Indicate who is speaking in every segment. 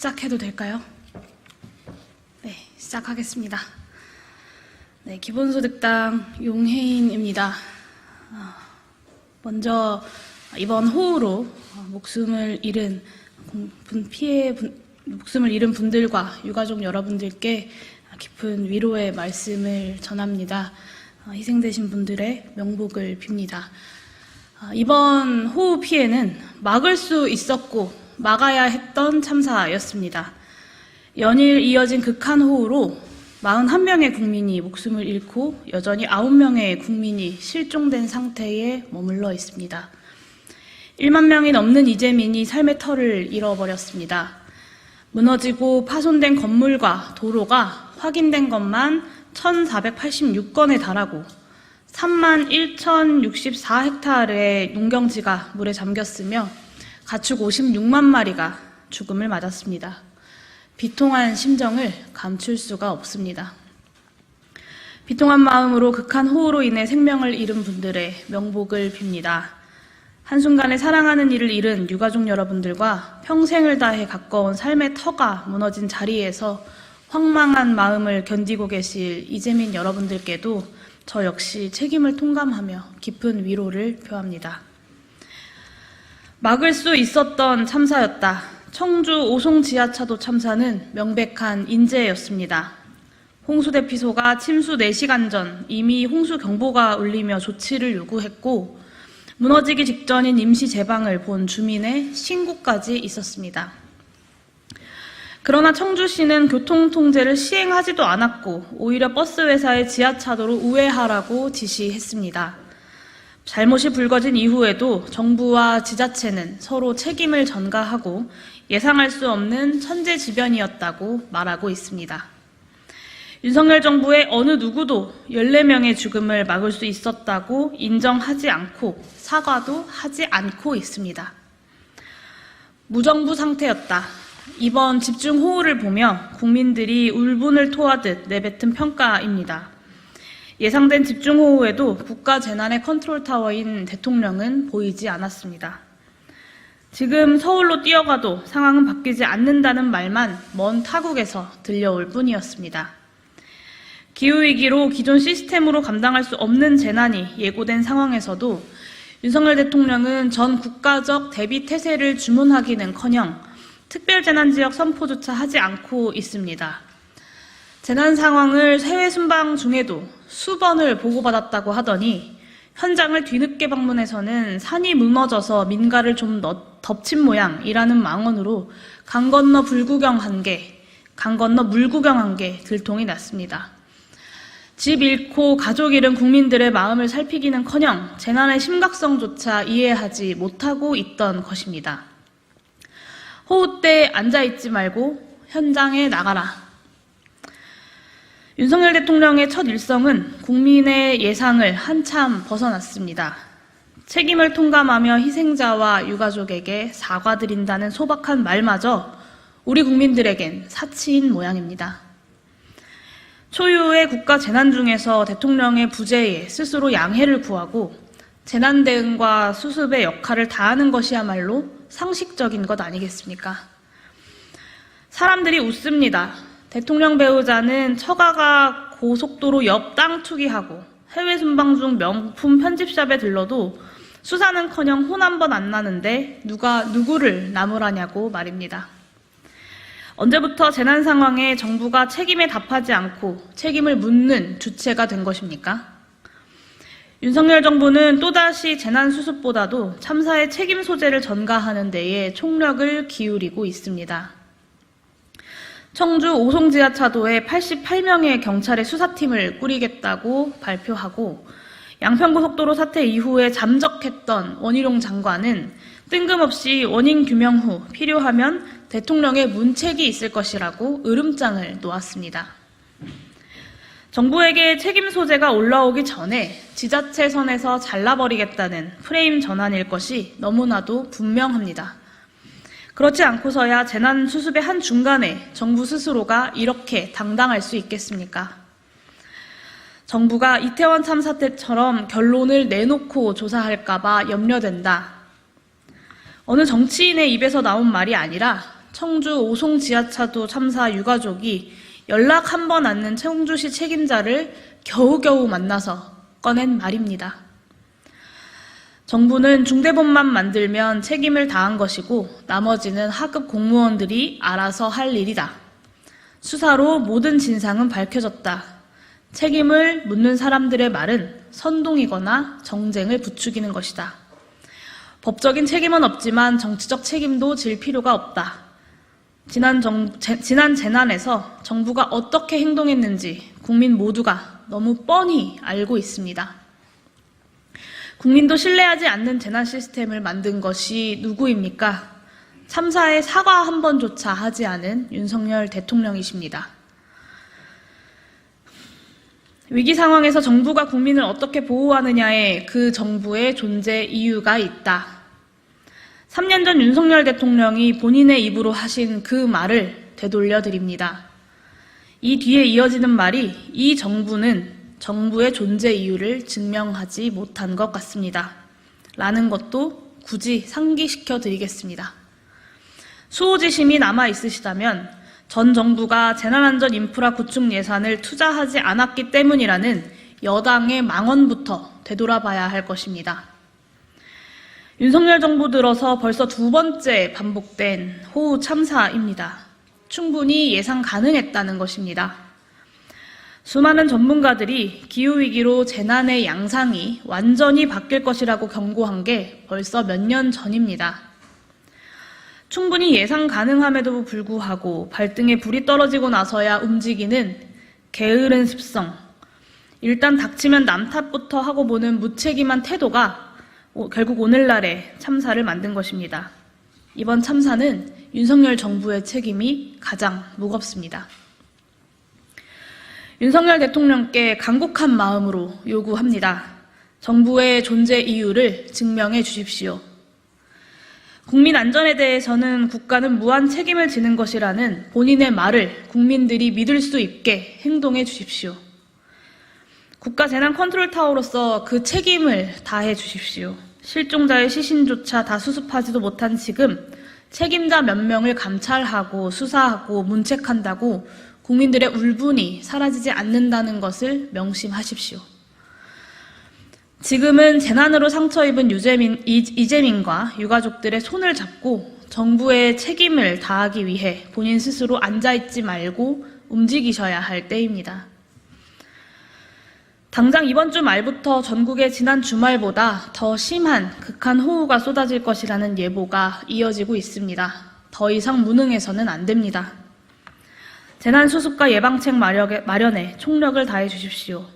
Speaker 1: 시작해도 될까요? 네, 시작하겠습니다. 네, 기본소득당 용혜인입니다. 먼저 이번 호우로 목숨을 잃은 분들과 유가족 여러분들께 깊은 위로의 말씀을 전합니다. 희생되신 분들의 명복을 빕니다. 이번 호우 피해는 막을 수 있었고 막아야 했던 참사였습니다. 연일 이어진 극한 호우로 41명의 국민이 목숨을 잃고 여전히 9명의 국민이 실종된 상태에 머물러 있습니다. 1만 명이 넘는 이재민이 삶의 터를 잃어버렸습니다. 무너지고 파손된 건물과 도로가 확인된 것만 1,486건에 달하고 31,064헥타르의 농경지가 물에 잠겼으며 가축 56만 마리가 죽음을 맞았습니다. 비통한 심정을 감출 수가 없습니다. 비통한 마음으로 극한 호우로 인해 생명을 잃은 분들의 명복을 빕니다. 한순간에 사랑하는 이를 잃은 유가족 여러분들과 평생을 다해 가까운 삶의 터가 무너진 자리에서 황망한 마음을 견디고 계실 이재민 여러분들께도 저 역시 책임을 통감하며 깊은 위로를 표합니다. 막을 수 있었던 참사였다. 청주 오송 지하차도 참사는 명백한 인재였습니다. 홍수 대피소가 침수 4시간 전 이미 홍수 경보가 울리며 조치를 요구했고 무너지기 직전인 임시 제방을 본 주민의 신고까지 있었습니다. 그러나 청주시는 교통통제를 시행하지도 않았고 오히려 버스 회사의 지하차도로 우회하라고 지시했습니다. 잘못이 불거진 이후에도 정부와 지자체는 서로 책임을 전가하고 예상할 수 없는 천재지변이었다고 말하고 있습니다. 윤석열 정부의 어느 누구도 14명의 죽음을 막을 수 있었다고 인정하지 않고 사과도 하지 않고 있습니다. 무정부 상태였다. 이번 집중호우를 보며 국민들이 울분을 토하듯 내뱉은 평가입니다. 예상된 집중호우에도 국가재난의 컨트롤타워인 대통령은 보이지 않았습니다. 지금 서울로 뛰어가도 상황은 바뀌지 않는다는 말만 먼 타국에서 들려올 뿐이었습니다. 기후위기로 기존 시스템으로 감당할 수 없는 재난이 예고된 상황에서도 윤석열 대통령은 전 국가적 대비 태세를 주문하기는커녕 특별재난지역 선포조차 하지 않고 있습니다. 재난 상황을 해외 순방 중에도 수번을 보고받았다고 하더니 현장을 뒤늦게 방문해서는 산이 무너져서 민가를 좀 덮친 모양이라는 망언으로 강 건너 불구경 한 게, 강 건너 물구경 한 게 들통이 났습니다. 집 잃고 가족 잃은 국민들의 마음을 살피기는커녕 재난의 심각성조차 이해하지 못하고 있던 것입니다. 호우 때 앉아있지 말고 현장에 나가라. 윤석열 대통령의 첫 일성은 국민의 예상을 한참 벗어났습니다. 책임을 통감하며 희생자와 유가족에게 사과드린다는 소박한 말마저 우리 국민들에겐 사치인 모양입니다. 초유의 국가 재난 중에서 대통령의 부재에 스스로 양해를 구하고 재난 대응과 수습의 역할을 다하는 것이야말로 상식적인 것 아니겠습니까? 사람들이 웃습니다. 대통령 배우자는 처가가 고속도로 옆 땅 투기하고 해외 순방 중 명품 편집샵에 들러도 수사는커녕 혼 한 번 안 나는데 누가 누구를 나무라냐고 말입니다. 언제부터 재난 상황에 정부가 책임에 답하지 않고 책임을 묻는 주체가 된 것입니까? 윤석열 정부는 또다시 재난 수습보다도 참사의 책임 소재를 전가하는 데에 총력을 기울이고 있습니다. 청주 오송 지하차도에 88명의 경찰의 수사팀을 꾸리겠다고 발표하고 양평고속도로 사태 이후에 잠적했던 원희룡 장관은 뜬금없이 원인 규명 후 필요하면 대통령의 문책이 있을 것이라고 으름장을 놓았습니다. 정부에게 책임 소재가 올라오기 전에 지자체 선에서 잘라버리겠다는 프레임 전환일 것이 너무나도 분명합니다. 그렇지 않고서야 재난 수습의 한중간에 정부 스스로가 이렇게 당당할 수 있겠습니까? 정부가 이태원 참사 때처럼 결론을 내놓고 조사할까 봐 염려된다. 어느 정치인의 입에서 나온 말이 아니라 청주 오송 지하차도 참사 유가족이 연락 한 번 않는 청주시 책임자를 겨우겨우 만나서 꺼낸 말입니다. 정부는 중대본만 만들면 책임을 다한 것이고 나머지는 하급 공무원들이 알아서 할 일이다. 수사로 모든 진상은 밝혀졌다. 책임을 묻는 사람들의 말은 선동이거나 정쟁을 부추기는 것이다. 법적인 책임은 없지만 정치적 책임도 질 필요가 없다. 지난 재난에서 정부가 어떻게 행동했는지 국민 모두가 너무 뻔히 알고 있습니다. 국민도 신뢰하지 않는 재난 시스템을 만든 것이 누구입니까? 참사에 사과 한 번조차 하지 않은 윤석열 대통령이십니다. 위기 상황에서 정부가 국민을 어떻게 보호하느냐에 그 정부의 존재 이유가 있다. 3년 전 윤석열 대통령이 본인의 입으로 하신 그 말을 되돌려 드립니다. 이 뒤에 이어지는 말이 이 정부는 정부의 존재 이유를 증명하지 못한 것 같습니다. 라는 것도 굳이 상기시켜 드리겠습니다. 수호지심이 남아 있으시다면 전 정부가 재난안전 인프라 구축 예산을 투자하지 않았기 때문이라는 여당의 망언부터 되돌아봐야 할 것입니다. 윤석열 정부 들어서 벌써 두 번째 반복된 호우 참사입니다. 충분히 예상 가능했다는 것입니다. 수많은 전문가들이 기후위기로 재난의 양상이 완전히 바뀔 것이라고 경고한 게 벌써 몇 년 전입니다. 충분히 예상 가능함에도 불구하고 발등에 불이 떨어지고 나서야 움직이는 게으른 습성, 일단 닥치면 남 탓부터 하고 보는 무책임한 태도가 결국 오늘날의 참사를 만든 것입니다. 이번 참사는 윤석열 정부의 책임이 가장 무겁습니다. 윤석열 대통령께 간곡한 마음으로 요구합니다. 정부의 존재 이유를 증명해 주십시오. 국민 안전에 대해서는 국가는 무한 책임을 지는 것이라는 본인의 말을 국민들이 믿을 수 있게 행동해 주십시오. 국가 재난 컨트롤 타워로서 그 책임을 다해 주십시오. 실종자의 시신조차 다 수습하지도 못한 지금 책임자 몇 명을 감찰하고 수사하고 문책한다고 국민들의 울분이 사라지지 않는다는 것을 명심하십시오. 지금은 재난으로 상처 입은 이재민과 유가족들의 손을 잡고 정부의 책임을 다하기 위해 본인 스스로 앉아있지 말고 움직이셔야 할 때입니다. 당장 이번 주 말부터 전국에 지난 주말보다 더 심한 극한 호우가 쏟아질 것이라는 예보가 이어지고 있습니다. 더 이상 무능해서는 안 됩니다. 재난수습과 예방책 마련에 총력을 다해 주십시오.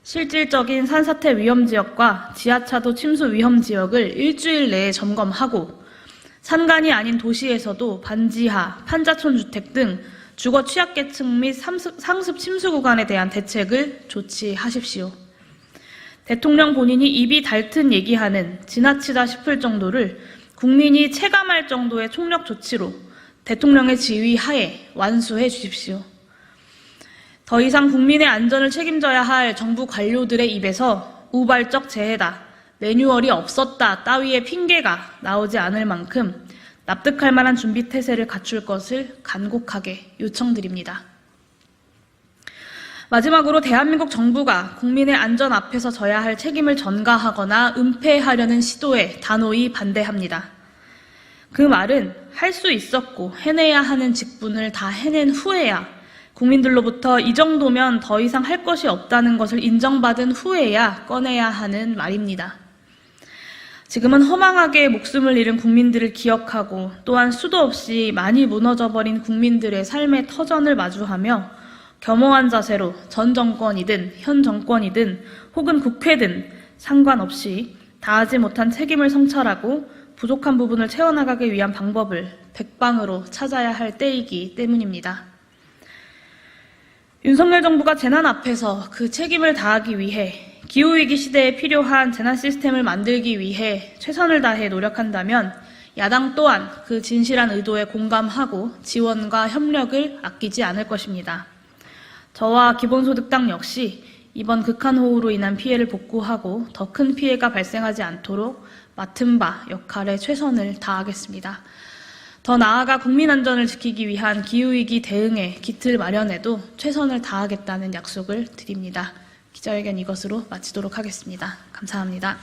Speaker 1: 실질적인 산사태 위험지역과 지하차도 침수 위험지역을 일주일 내에 점검하고 산간이 아닌 도시에서도 반지하, 판자촌 주택 등 주거 취약계층 및 상습 침수 구간에 대한 대책을 조치하십시오. 대통령 본인이 입이 닳은 얘기하는 지나치다 싶을 정도를 국민이 체감할 정도의 총력 조치로 대통령의 지휘 하에 완수해 주십시오. 더 이상 국민의 안전을 책임져야 할 정부 관료들의 입에서 우발적 재해다, 매뉴얼이 없었다 따위의 핑계가 나오지 않을 만큼 납득할 만한 준비 태세를 갖출 것을 간곡하게 요청드립니다. 마지막으로 대한민국 정부가 국민의 안전 앞에서 져야 할 책임을 전가하거나 은폐하려는 시도에 단호히 반대합니다. 그 말은 할 수 있었고 해내야 하는 직분을 다 해낸 후에야 국민들로부터 이 정도면 더 이상 할 것이 없다는 것을 인정받은 후에야 꺼내야 하는 말입니다. 지금은 허망하게 목숨을 잃은 국민들을 기억하고 또한 수도 없이 많이 무너져버린 국민들의 삶의 터전을 마주하며 겸허한 자세로 전 정권이든 현 정권이든 혹은 국회든 상관없이 다하지 못한 책임을 성찰하고 부족한 부분을 채워나가기 위한 방법을 백방으로 찾아야 할 때이기 때문입니다. 윤석열 정부가 재난 앞에서 그 책임을 다하기 위해 기후위기 시대에 필요한 재난 시스템을 만들기 위해 최선을 다해 노력한다면 야당 또한 그 진실한 의도에 공감하고 지원과 협력을 아끼지 않을 것입니다. 저와 기본소득당 역시 이번 극한 호우로 인한 피해를 복구하고 더 큰 피해가 발생하지 않도록 맡은 바 역할에 최선을 다하겠습니다. 더 나아가 국민 안전을 지키기 위한 기후위기 대응에 기틀 마련에도 최선을 다하겠다는 약속을 드립니다. 기자회견 이것으로 마치도록 하겠습니다. 감사합니다.